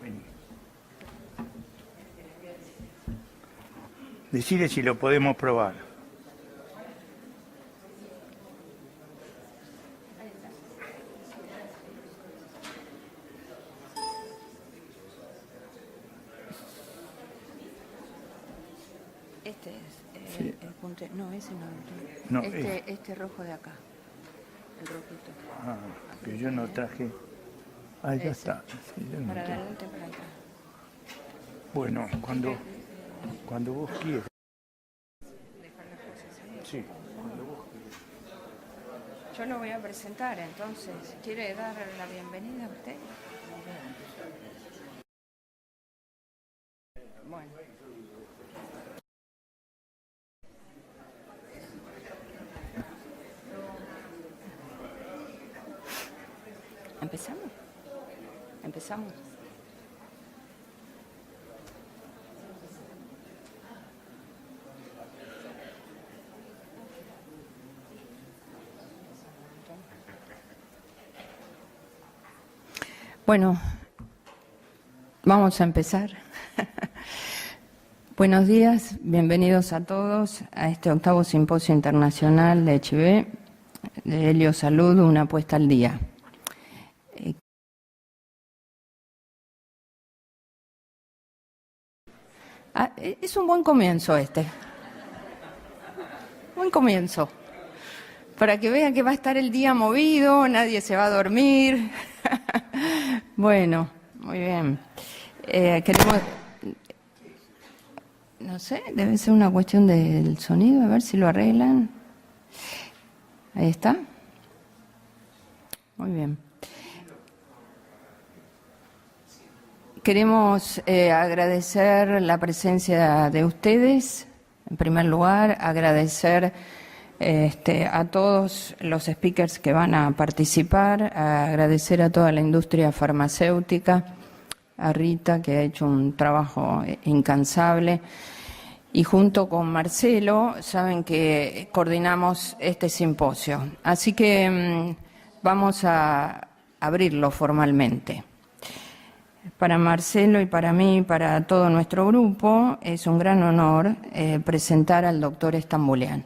Vení. Decide si lo podemos probar. Este es el punto. No, ese No, no. Este rojo de acá. El rojito. Ah, que yo no traje. Ah, ya Ese. está. Sí, yo no Para traje. adelante, para atrás. Bueno, cuando vos quieras. Dejar las cosas ahí. Sí, cuando vos quieras. Yo lo voy a presentar, entonces. ¿Quiere dar la bienvenida a usted? Bueno. ¿Empezamos? ¿Empezamos? Bueno, vamos a empezar. Buenos días, bienvenidos a todos a este 8º Simposio Internacional de HIV, de Helio Salud, una apuesta al día. Es un buen comienzo este. Buen comienzo. Para que vean que va a estar el día movido, nadie se va a dormir. Bueno, muy bien. Queremos... No sé, debe ser una cuestión del sonido, a ver si lo arreglan. Ahí está. Muy bien. Queremos agradecer la presencia de ustedes. En primer lugar, agradecer a todos los speakers que van a participar, agradecer a toda la industria farmacéutica, a Rita, que ha hecho un trabajo incansable, y junto con Marcelo, saben que coordinamos este simposio. Así que vamos a abrirlo formalmente. Para Marcelo y para mí, para todo nuestro grupo, es un gran honor presentar al doctor Stambulian.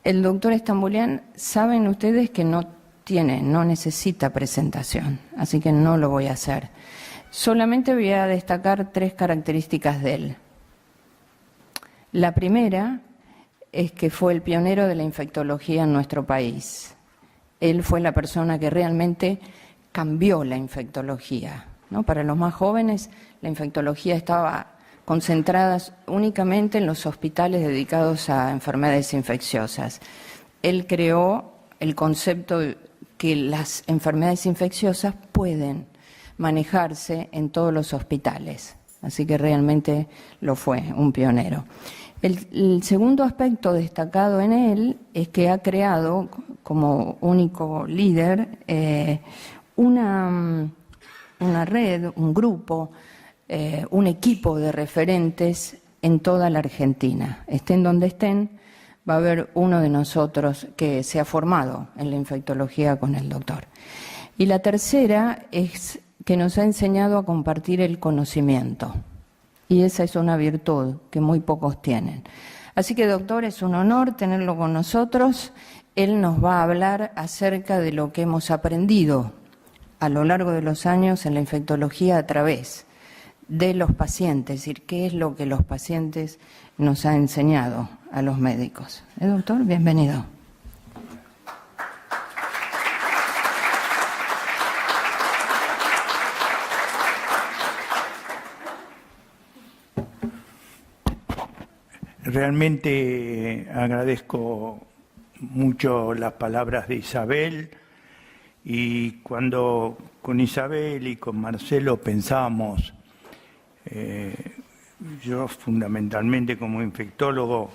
El doctor Stambulian, saben ustedes que no necesita presentación, así que no lo voy a hacer. Solamente voy a destacar 3 características de él. La primera es que fue el pionero de la infectología en nuestro país. Él fue la persona que realmente cambió la infectología, ¿no? Para los más jóvenes, la infectología estaba concentrada únicamente en los hospitales dedicados a enfermedades infecciosas. Él creó el concepto de que las enfermedades infecciosas pueden manejarse en todos los hospitales, así que realmente lo fue, un pionero. El segundo aspecto destacado en él es que ha creado, como único líder, una red, un grupo, un equipo de referentes en toda la Argentina. Estén donde estén, va a haber uno de nosotros que se ha formado en la infectología con el doctor. Y la tercera es que nos ha enseñado a compartir el conocimiento. Y esa es una virtud que muy pocos tienen. Así que, doctor, es un honor tenerlo con nosotros. Él nos va a hablar acerca de lo que hemos aprendido a lo largo de los años en la infectología a través de los pacientes, es decir, qué es lo que los pacientes nos han enseñado a los médicos. Doctor, bienvenido. Realmente agradezco mucho las palabras de Isabel, y cuando con Isabel y con Marcelo pensábamos, yo fundamentalmente como infectólogo,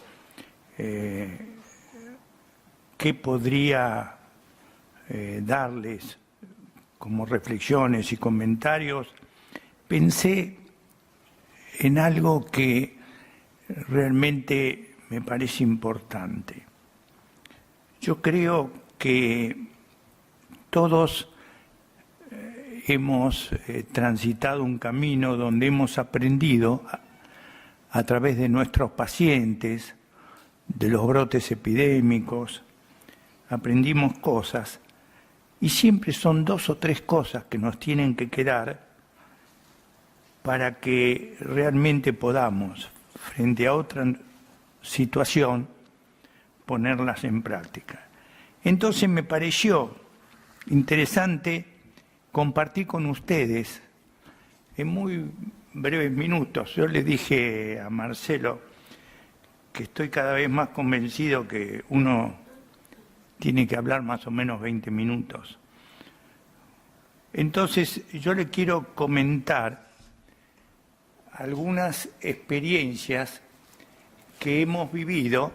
qué podría darles como reflexiones y comentarios, pensé en algo que realmente me parece importante. Yo creo que todos hemos transitado un camino donde hemos aprendido a través de nuestros pacientes, de los brotes epidémicos, aprendimos cosas y siempre son 2 o 3 cosas que nos tienen que quedar para que realmente podamos, frente a otra situación, ponerlas en práctica. Entonces me pareció interesante compartir con ustedes en muy breves minutos. Yo le dije a Marcelo que estoy cada vez más convencido que uno tiene que hablar más o menos 20 minutos. Entonces yo le quiero comentar algunas experiencias que hemos vivido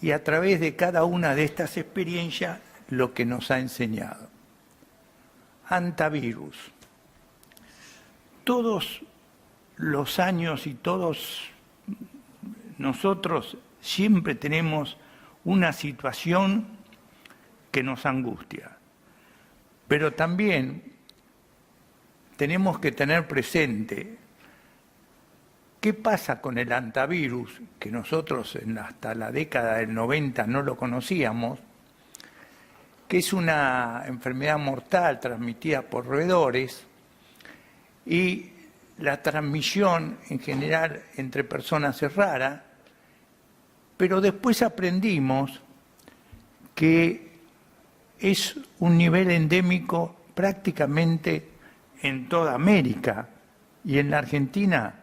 y a través de cada una de estas experiencias lo que nos ha enseñado. Antivirus. Todos los años y todos nosotros siempre tenemos una situación que nos angustia, pero también tenemos que tener presente qué pasa con el antivirus, que nosotros hasta la década del 90 no lo conocíamos, que es una enfermedad mortal transmitida por roedores y la transmisión en general entre personas es rara, pero después aprendimos que es un nivel endémico prácticamente en toda América y en la Argentina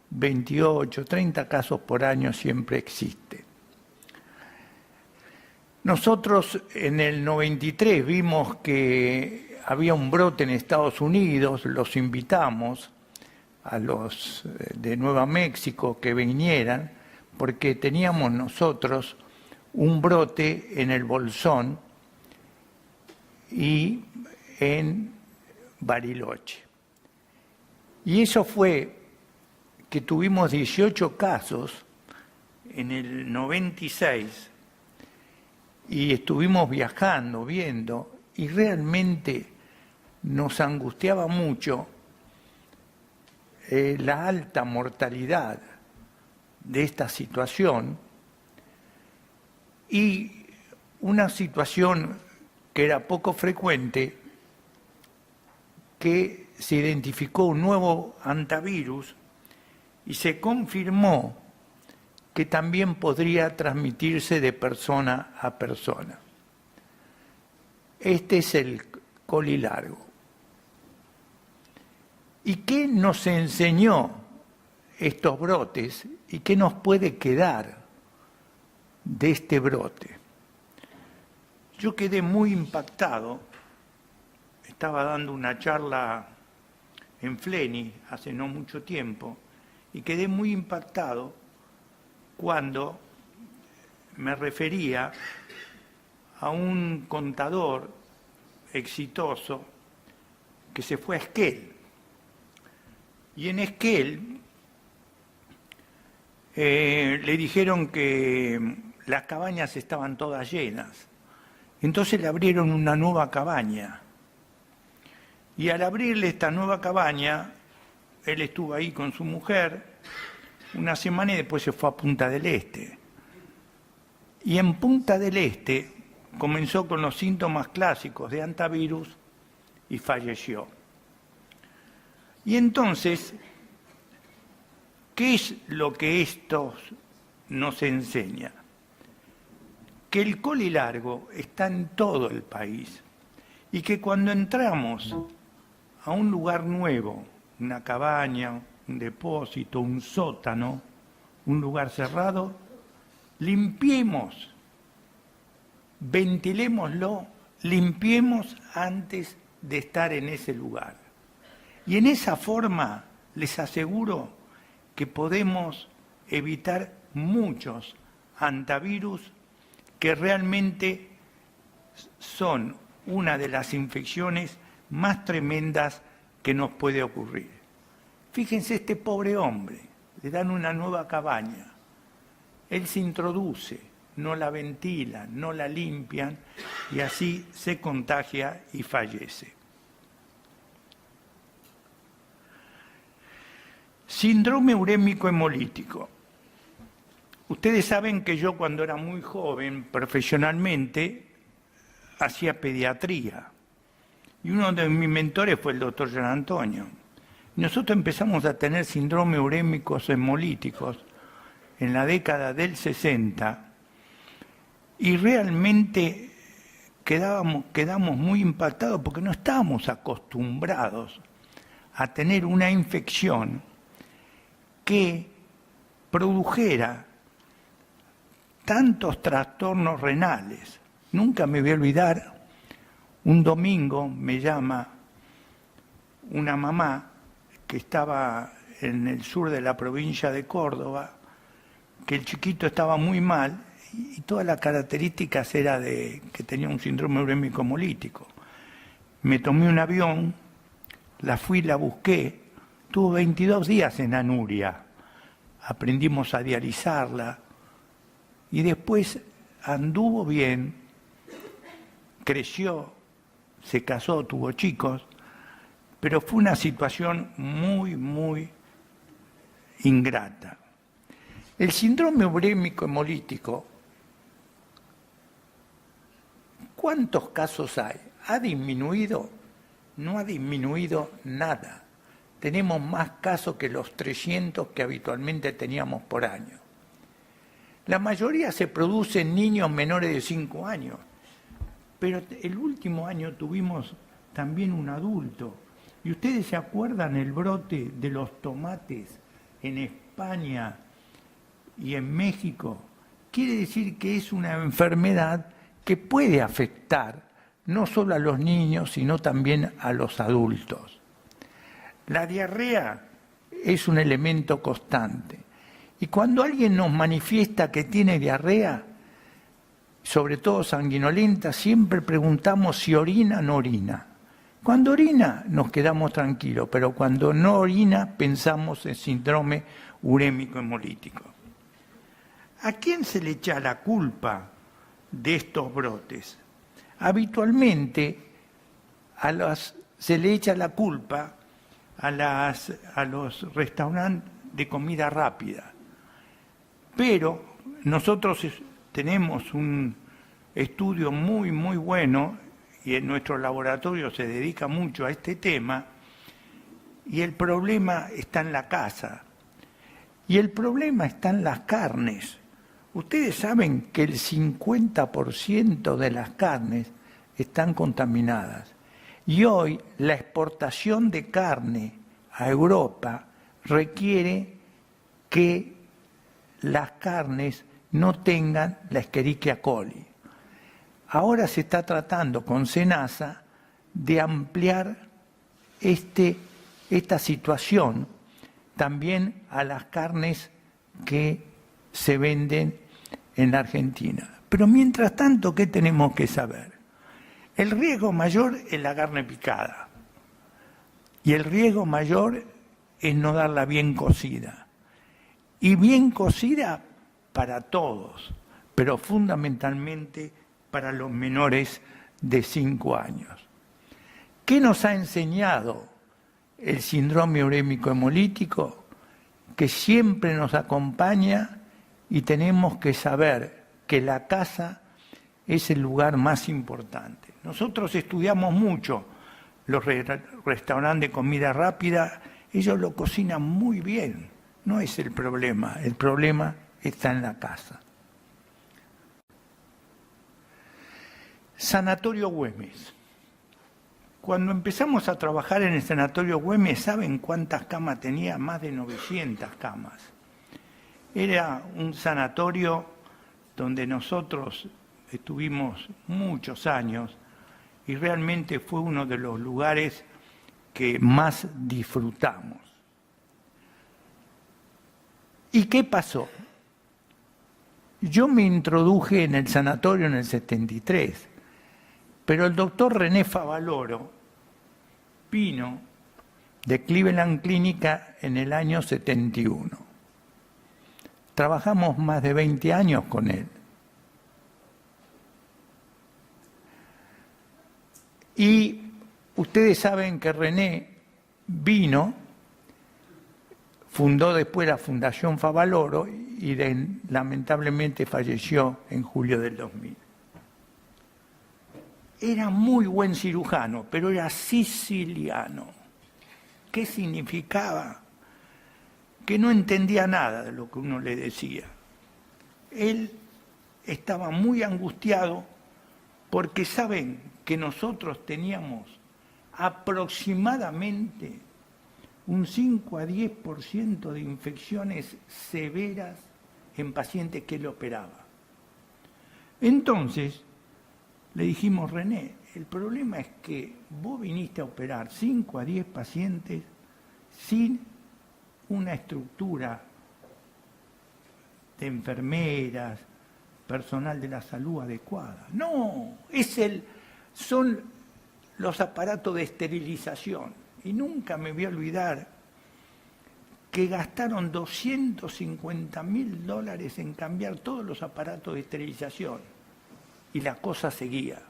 28, 30 casos por año siempre existen. Nosotros en el 93 vimos que había un brote en Estados Unidos, los invitamos a los de Nueva México que vinieran, porque teníamos nosotros un brote en el Bolsón y en Bariloche. Y eso fue que tuvimos 18 casos en el 96 y estuvimos viajando, viendo, y realmente nos angustiaba mucho la alta mortalidad de esta situación y una situación que era poco frecuente, que se identificó un nuevo antivirus y se confirmó que también podría transmitirse de persona a persona. Este es el colilargo. ¿Y qué nos enseñó estos brotes y qué nos puede quedar de este brote? Yo quedé muy impactado. Estaba dando una charla en Fleni hace no mucho tiempo y quedé muy impactado cuando me refería a un contador exitoso que se fue a Esquel. Y en Esquel le dijeron que las cabañas estaban todas llenas. Entonces le abrieron una nueva cabaña. Y al abrirle esta nueva cabaña, él estuvo ahí con su mujer una semana y después se fue a Punta del Este. Y en Punta del Este comenzó con los síntomas clásicos de antivirus y falleció. Y entonces, ¿qué es lo que esto nos enseña? Que el colilargo está en todo el país y que cuando entramos a un lugar nuevo, una cabaña, un depósito, un sótano, un lugar cerrado, limpiemos, ventilémoslo, limpiemos antes de estar en ese lugar. Y en esa forma les aseguro que podemos evitar muchos antivirus que realmente son una de las infecciones más tremendas que nos puede ocurrir. Fíjense este pobre hombre, le dan una nueva cabaña, él se introduce, no la ventilan, no la limpian y así se contagia y fallece. Síndrome urémico hemolítico. Ustedes saben que yo cuando era muy joven, profesionalmente, hacía pediatría. Y uno de mis mentores fue el doctor Jean Antonio. Nosotros empezamos a tener síndrome urémicos hemolíticos en la década del 60 y realmente quedamos muy impactados porque no estábamos acostumbrados a tener una infección que produjera tantos trastornos renales. Nunca me voy a olvidar, un domingo me llama una mamá que estaba en el sur de la provincia de Córdoba, que el chiquito estaba muy mal y todas las características era de que tenía un síndrome urémico hemolítico. Me tomé un avión, la fui, la busqué, tuvo 22 días en Anuria, aprendimos a dializarla y después anduvo bien, creció, se casó, tuvo chicos, pero fue una situación muy, muy ingrata. El síndrome urémico hemolítico, ¿cuántos casos hay? ¿Ha disminuido? No ha disminuido nada. Tenemos más casos que los 300 que habitualmente teníamos por año. La mayoría se produce en niños menores de 5 años, pero el último año tuvimos también un adulto. ¿Y ustedes se acuerdan el brote de los tomates en España y en México? Quiere decir que es una enfermedad que puede afectar no solo a los niños, sino también a los adultos. La diarrea es un elemento constante. Y cuando alguien nos manifiesta que tiene diarrea, sobre todo sanguinolenta, siempre preguntamos si orina o no orina. Cuando orina nos quedamos tranquilos, pero cuando no orina pensamos en síndrome urémico hemolítico. ¿A quién se le echa la culpa de estos brotes? Habitualmente se le echa la culpa a los restaurantes de comida rápida, pero nosotros tenemos un estudio muy, muy bueno y en nuestro laboratorio se dedica mucho a este tema y el problema está en la casa y el problema está en las carnes. Ustedes saben que el 50% de las carnes están contaminadas y hoy la exportación de carne a Europa requiere que las carnes no tengan la Escherichia coli. Ahora se está tratando con SENASA de ampliar esta situación también a las carnes que se venden en la Argentina. Pero mientras tanto, ¿qué tenemos que saber? El riesgo mayor es la carne picada y el riesgo mayor es no darla bien cocida. Y bien cocida para todos, pero fundamentalmente para los menores de 5 años. ¿Qué nos ha enseñado el síndrome urémico hemolítico? Que siempre nos acompaña y tenemos que saber que la casa es el lugar más importante. Nosotros estudiamos mucho los restaurantes de comida rápida, ellos lo cocinan muy bien, no es el problema está en la casa. Sanatorio Güemes. Cuando empezamos a trabajar en el Sanatorio Güemes, ¿saben cuántas camas tenía? Más de 900 camas. Era un sanatorio donde nosotros estuvimos muchos años y realmente fue uno de los lugares que más disfrutamos. ¿Y qué pasó? Yo me introduje en el sanatorio en el 73, pero el doctor René Favaloro vino de Cleveland Clínica en el año 71. Trabajamos más de 20 años con él. Y ustedes saben que René vino, fundó después la Fundación Favaloro y lamentablemente falleció en julio del 2000. Era muy buen cirujano, pero era siciliano. ¿Qué significaba? Que no entendía nada de lo que uno le decía. Él estaba muy angustiado porque saben que nosotros teníamos aproximadamente un 5 a 10% de infecciones severas en pacientes que él operaba. Entonces, le dijimos, René, el problema es que vos viniste a operar 5 a 10 pacientes sin una estructura de enfermeras, personal de la salud adecuada. No, son los aparatos de esterilización. Y nunca me voy a olvidar que gastaron $250.000 en cambiar todos los aparatos de esterilización. Y la cosa seguía.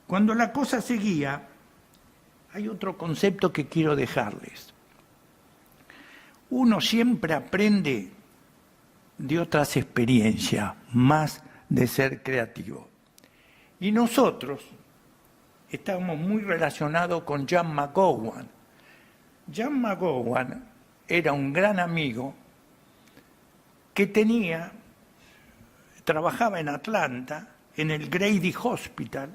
Cuando la cosa seguía, hay otro concepto que quiero dejarles. Uno siempre aprende de otras experiencias, más de ser creativo. Y nosotros estábamos muy relacionados con Jan McGowan. Jan McGowan era un gran amigo que trabajaba en Atlanta, en el Grady Hospital,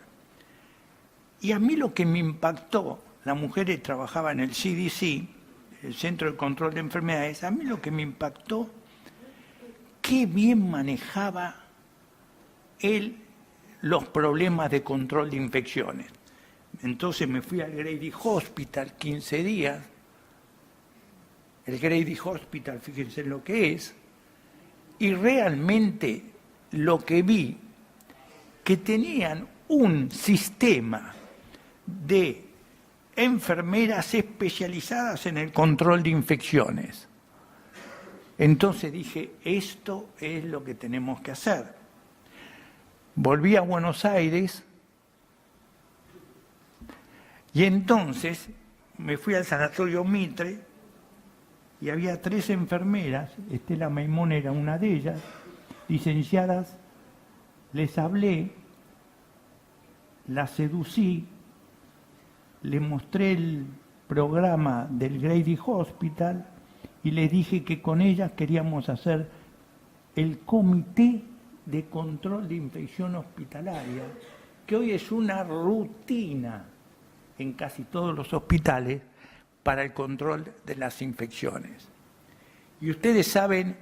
y a mí lo que me impactó, la mujer trabajaba en el CDC, el Centro de Control de Enfermedades, a mí lo que me impactó, qué bien manejaba él los problemas de control de infecciones. Entonces me fui al Grady Hospital 15 días. El Grady Hospital, fíjense lo que es, y realmente lo que vi, que tenían un sistema de enfermeras especializadas en el control de infecciones. Entonces dije, esto es lo que tenemos que hacer. Volví a Buenos Aires y entonces me fui al Sanatorio Mitre y había 3 enfermeras, Estela Maimón era una de ellas, licenciadas, les hablé, las seducí, les mostré el programa del Grady Hospital y les dije que con ellas queríamos hacer el Comité de Control de Infección Hospitalaria, que hoy es una rutina en casi todos los hospitales para el control de las infecciones. Y ustedes saben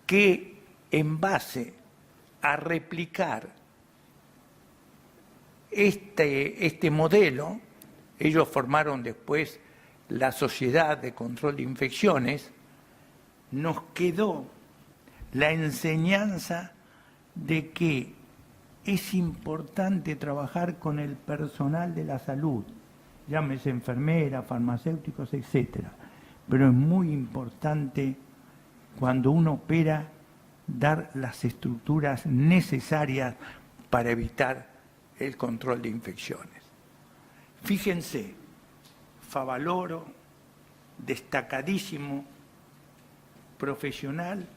que en base a replicar este modelo, ellos formaron después la Sociedad de Control de Infecciones, nos quedó la enseñanza de que es importante trabajar con el personal de la salud, llámese enfermeras, farmacéuticos, etc. Pero es muy importante cuando uno opera dar las estructuras necesarias para evitar el control de infecciones. Fíjense, Favaloro, destacadísimo profesional,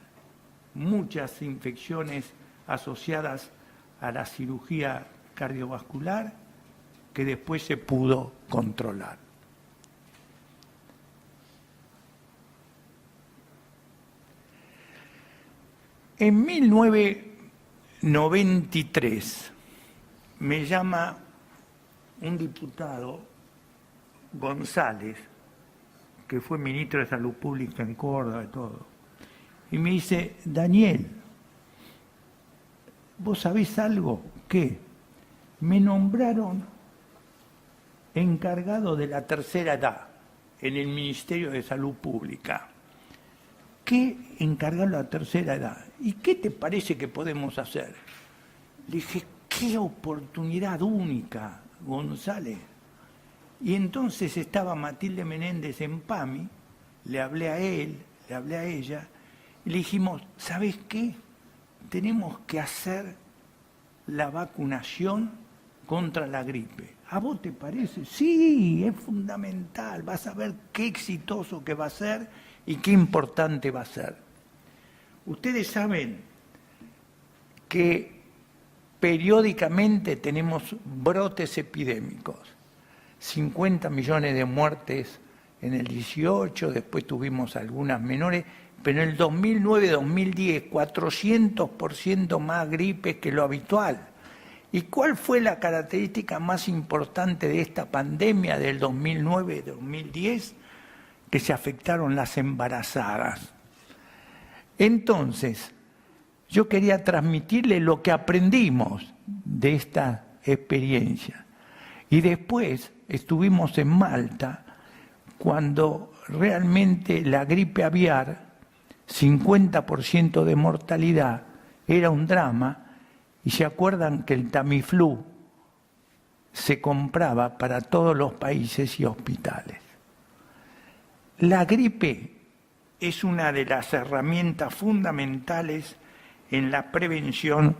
muchas infecciones asociadas a la cirugía cardiovascular que después se pudo controlar. En 1993 me llama un diputado, González, que fue ministro de Salud Pública en Córdoba y todo, y me dice, Daniel, ¿vos sabés algo? ¿Qué? Me nombraron encargado de la tercera edad en el Ministerio de Salud Pública. ¿Qué encargado de la tercera edad? ¿Y qué te parece que podemos hacer? Le dije, qué oportunidad única, González. Y entonces estaba Matilde Menéndez en PAMI, le hablé a él, le hablé a ella, y le dijimos, ¿sabés qué? Tenemos que hacer la vacunación contra la gripe. ¿A vos te parece? Sí, es fundamental. Vas a ver qué exitoso que va a ser y qué importante va a ser. Ustedes saben que periódicamente tenemos brotes epidémicos. 50 millones de muertes en el 18, después tuvimos algunas menores, pero en el 2009-2010, 400% más gripes que lo habitual. ¿Y cuál fue la característica más importante de esta pandemia del 2009-2010? Que se afectaron las embarazadas. Entonces, yo quería transmitirle lo que aprendimos de esta experiencia. Y después estuvimos en Malta, cuando realmente la gripe aviar, 50% de mortalidad, era un drama, y se acuerdan que el Tamiflu se compraba para todos los países y hospitales. La gripe es una de las herramientas fundamentales en la prevención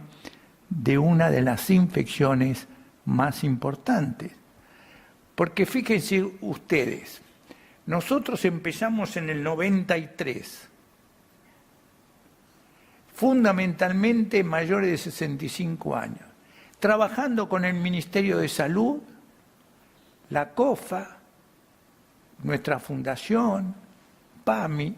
de una de las infecciones más importantes. Porque fíjense ustedes, nosotros empezamos en el 93, fundamentalmente mayores de 65 años, trabajando con el Ministerio de Salud, la COFA, nuestra fundación, PAMI,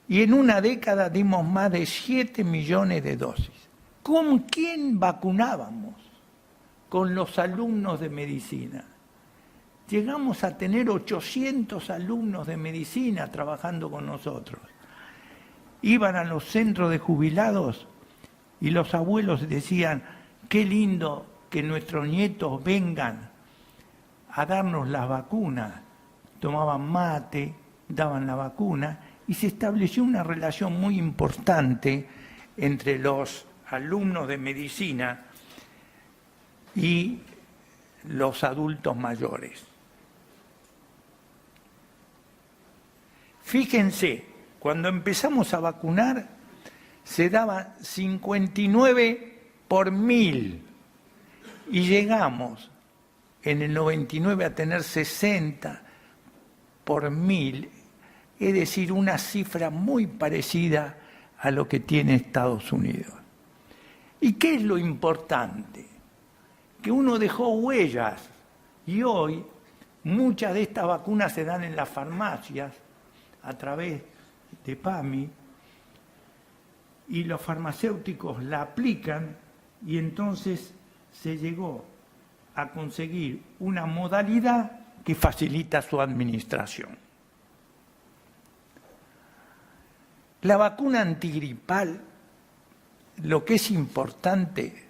y en una década dimos más de 7 millones de dosis. ¿Con quién vacunábamos? Con los alumnos de medicina. Llegamos a tener 800 alumnos de medicina trabajando con nosotros. Iban a los centros de jubilados y los abuelos decían, qué lindo que nuestros nietos vengan a darnos las vacunas. Tomaban mate, daban la vacuna y se estableció una relación muy importante entre los alumnos de medicina y los adultos mayores. Fíjense, cuando empezamos a vacunar se daba 59 por 1000 y llegamos en el 99 a tener 60 por 1000, es decir, una cifra muy parecida a lo que tiene Estados Unidos. ¿Y qué es lo importante? Que uno dejó huellas y hoy muchas de estas vacunas se dan en las farmacias a través de PAMI y los farmacéuticos la aplican y entonces se llegó a conseguir una modalidad que facilita su administración. La vacuna antigripal, lo que es importante,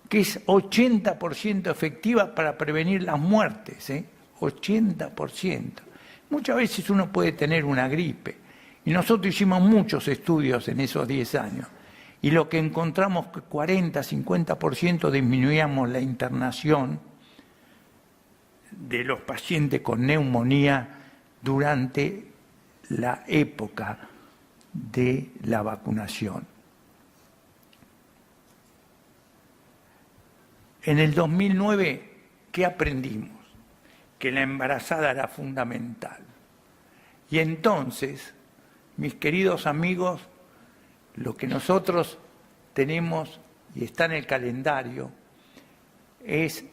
que es 80% efectiva para prevenir las muertes, 80%. Muchas veces uno puede tener una gripe, y nosotros hicimos muchos estudios en esos 10 años, y lo que encontramos que 40-50% disminuíamos la internación de los pacientes con neumonía durante la época de la vacunación. En el 2009, ¿qué aprendimos? Que la embarazada era fundamental. Y entonces, mis queridos amigos, lo que nosotros tenemos, y está en el calendario, es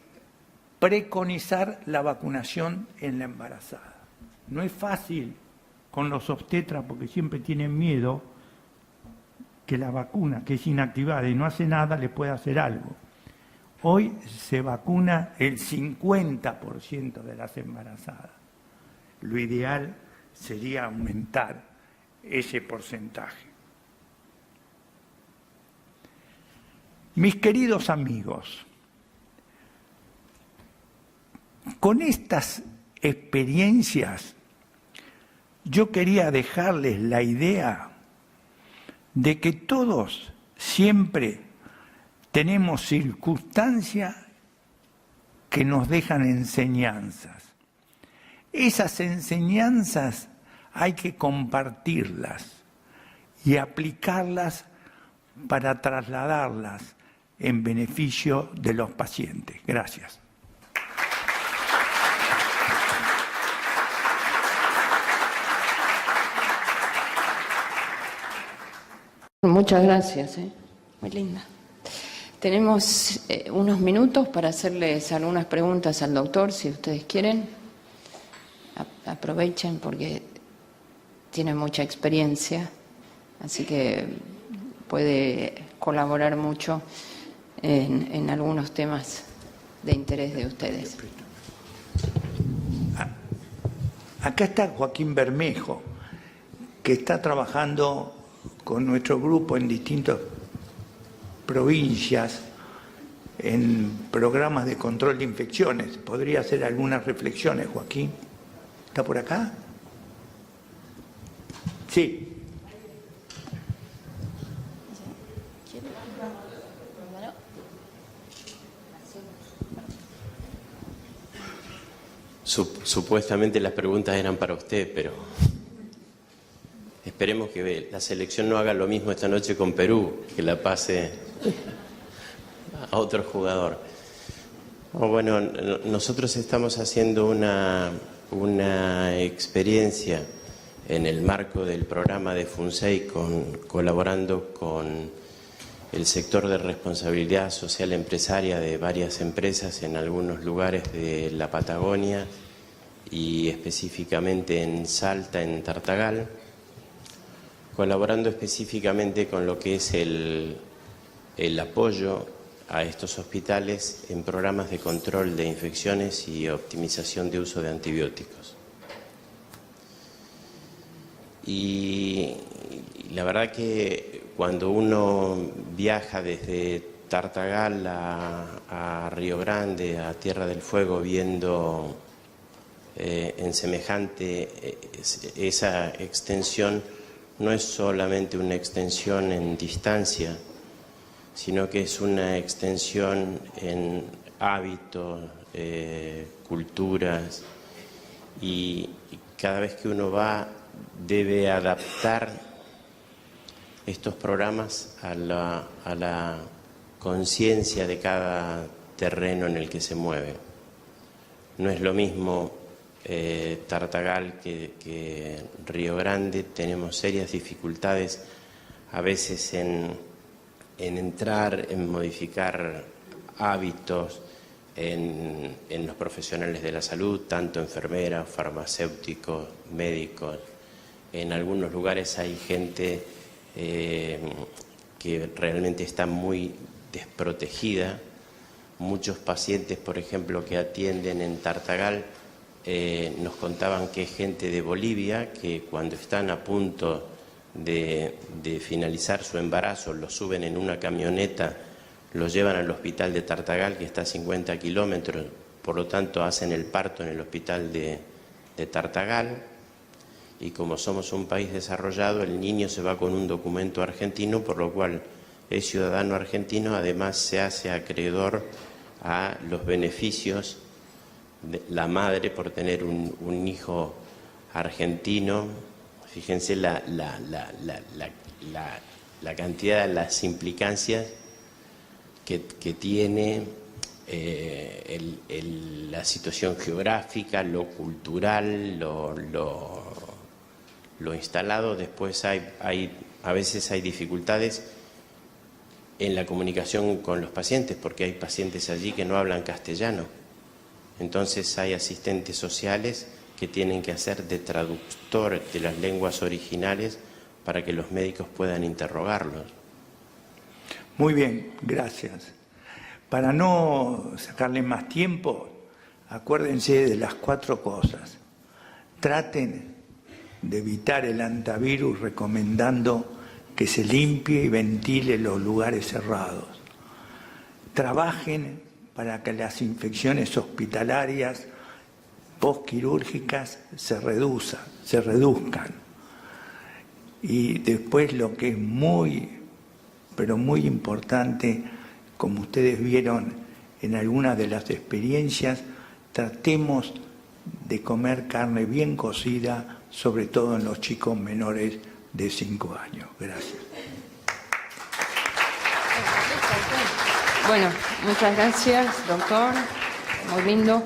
preconizar la vacunación en la embarazada. No es fácil con los obstetras porque siempre tienen miedo que la vacuna, que es inactivada y no hace nada, le pueda hacer algo. Hoy se vacuna el 50% de las embarazadas. Lo ideal sería aumentar ese porcentaje. Mis queridos amigos, con estas experiencias yo quería dejarles la idea de que todos siempre tenemos circunstancias que nos dejan enseñanzas. Esas enseñanzas hay que compartirlas y aplicarlas para trasladarlas en beneficio de los pacientes. Gracias. Muchas gracias, muy linda. Tenemos unos minutos para hacerles algunas preguntas al doctor, si ustedes quieren. Aprovechen porque tiene mucha experiencia, así que puede colaborar mucho en algunos temas de interés de ustedes. Acá está Joaquín Bermejo, que está trabajando con nuestro grupo en distintas provincias en programas de control de infecciones. ¿Podría hacer algunas reflexiones, Joaquín? ¿Está por acá? Sí. Supuestamente las preguntas eran para usted, pero esperemos que la selección no haga lo mismo esta noche con Perú, que la pase a otro jugador. Bueno, nosotros estamos haciendo una experiencia en el marco del programa de FUNSEI, colaborando con el sector de responsabilidad social empresaria de varias empresas en algunos lugares de la Patagonia y específicamente en Salta, en Tartagal, colaborando específicamente con lo que es el apoyo a estos hospitales en programas de control de infecciones y optimización de uso de antibióticos. Y la verdad que cuando uno viaja desde Tartagal a Río Grande, a Tierra del Fuego, viendo en semejante esa extensión, no es solamente una extensión en distancia, sino que es una extensión en hábitos, culturas, y cada vez que uno va debe adaptar estos programas a la conciencia de cada terreno en el que se mueve. No es lo mismo Tartagal que Río Grande. Tenemos serias dificultades a veces en entrar, en modificar hábitos en los profesionales de la salud, tanto enfermeras, farmacéuticos, médicos. En algunos lugares hay gente que realmente está muy desprotegida. Muchos pacientes, por ejemplo, que atienden en Tartagal, nos contaban que es gente de Bolivia, que cuando están a punto de finalizar su embarazo, lo suben en una camioneta, lo llevan al hospital de Tartagal, que está a 50 kilómetros, por lo tanto hacen el parto en el hospital de Tartagal, y como somos un país desarrollado, el niño se va con un documento argentino, por lo cual es ciudadano argentino, además se hace acreedor a los beneficios de la madre por tener un hijo argentino. Fíjense la cantidad de las implicancias que tiene la situación geográfica, lo cultural, lo instalado. Después a veces hay dificultades en la comunicación con los pacientes, porque hay pacientes allí que no hablan castellano. Entonces hay asistentes sociales que tienen que hacer de traductor de las lenguas originales para que los médicos puedan interrogarlos. Muy bien, gracias. Para no sacarle más tiempo, acuérdense de las 4 cosas. Traten de evitar el antivirus recomendando que se limpie y ventile los lugares cerrados. Trabajen para que las infecciones hospitalarias postquirúrgicas se reduzcan. Y después lo que es muy, pero muy importante, como ustedes vieron en algunas de las experiencias, tratemos de comer carne bien cocida, sobre todo en los chicos menores de 5 años. Gracias. Bueno, muchas gracias, doctor. Muy lindo.